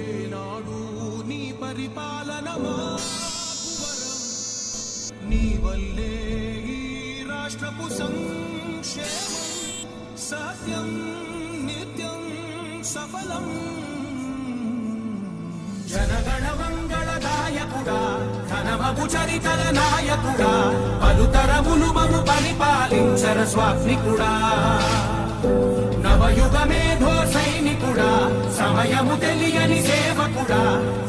ఏనాడు నీ పరిపాలన నీ వల్లే ఈ రాష్ట్రపు సంక్షేమం సత్యం నిత్యం సఫలం జనగణ మంగళదాయకుడా ఘనమగు చరితల నాయకుడా పలుతరములు మము పరిపాలించర స్వామికుడా నవయుగ మేధో సైనికుడా సమయము తెలియని సేవకుడా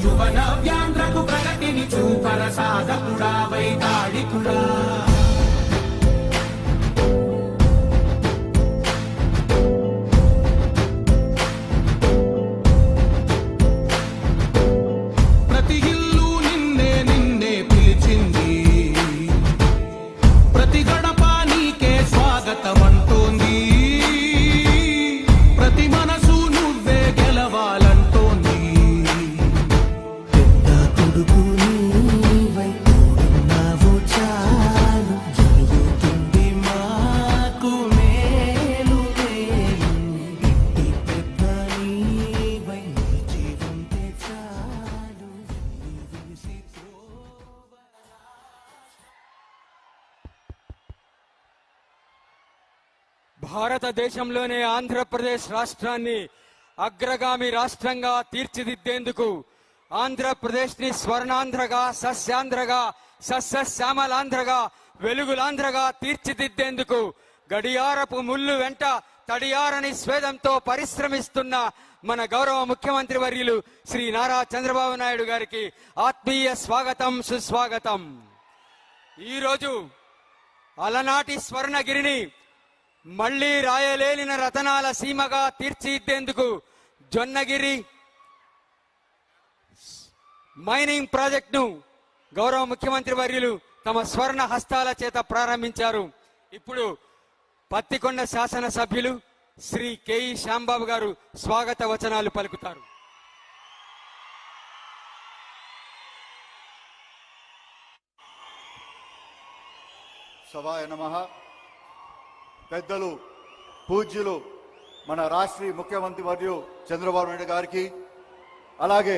యువన వ్యాంధ్రకు ప్రగతిని చూపర సాధకుడా వైతాళికుడా ప్రతి ఇల్లు నిన్నే నిన్నే పిలిచింది ప్రతి గడప నీకే స్వాగతం అంటోంది ప్రతి మనసు నువ్వే గెలవాలంటోంది పెద్ద కొడుకు నీవై తోడున్నావు చాలు జరుగుతుంది మాకు మేలు గట్టి పెద్ద నీవై నిలిచి ఉంటే చాలు వెలిసి భారతదేశంలోనే ఆంధ్రప్రదేశ్ రాష్ట్రాన్ని అగ్రగామి రాష్ట్రంగా తీర్చిదిద్దేందుకు ఆంధ్రప్రదేశ్ ని స్వర్ణాంధ్రగా సస్యాంధ్రగా సస్యశ్యామలాంధ్రగా వెలుగులాంధ్రగా తీర్చిదిద్దేందుకు గడియారపు ముళ్ళు వెంట తడియారని స్వేదంతో పరిశ్రమిస్తున్న మన గౌరవ ముఖ్యమంత్రి వర్యులు శ్రీ నారా చంద్రబాబు నాయుడు గారికి ఆత్మీయ స్వాగతం సుస్వాగతం. ఈరోజు అలనాటి స్వర్ణగిరిని మళ్లీ రాయలేలిన రతనాల సీమగా తీర్చిదిద్దేందుకు జొన్నగిరి మైనింగ్ ప్రాజెక్టును గౌరవ ముఖ్యమంత్రి వర్యులు తమ స్వర్ణ హస్తాల చేత ప్రారంభించారు. ఇప్పుడు పత్తికొండ శాసనసభ్యులు శ్రీ కెఈ శ్యాంబాబు గారు స్వాగత వచనాలు పలుకుతారు. సభాయ నమః. పెద్దలు పూజ్యులు మన రాష్ట్రీయ ముఖ్యమంత్రి వర్యులు చంద్రబాబు నాయుడు గారికి, అలాగే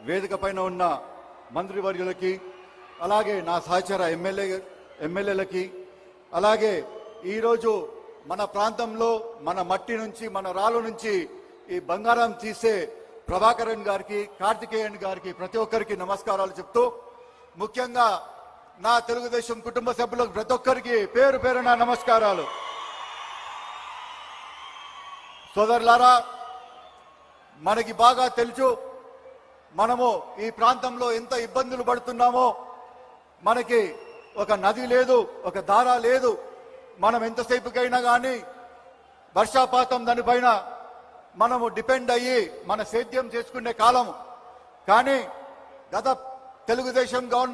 వేదిక పైన ఉన్న మంత్రివర్యులకి, అలాగే నా సహచర ఎమ్మెల్యేలకి, అలాగే ఈరోజు మన ప్రాంతంలో మన మట్టి నుంచి మన రాళ్ళ నుంచి ఈ బంగారం తీసే ప్రభాకరన్ గారికి, కార్తికేయన్ గారికి, ప్రతి ఒక్కరికి నమస్కారాలు చెప్తూ, ముఖ్యంగా నా తెలుగుదేశం కుటుంబ సభ్యులకు ప్రతి ఒక్కరికి పేరు పేరున నమస్కారాలు. సోదరులారా, మనకి బాగా తెలుసు మనము ఈ ప్రాంతంలో ఎంత ఇబ్బందులు పడుతున్నామో. మనకి ఒక నది లేదు, ఒక దార లేదు. మనం ఎంతసేపుకైనా కానీ వర్షాపాతం దానిపైన మనము డిపెండ్ అయ్యి మన సేద్యం చేసుకునే కాలం. కానీ గత తెలుగుదేశం గవర్నమెంట్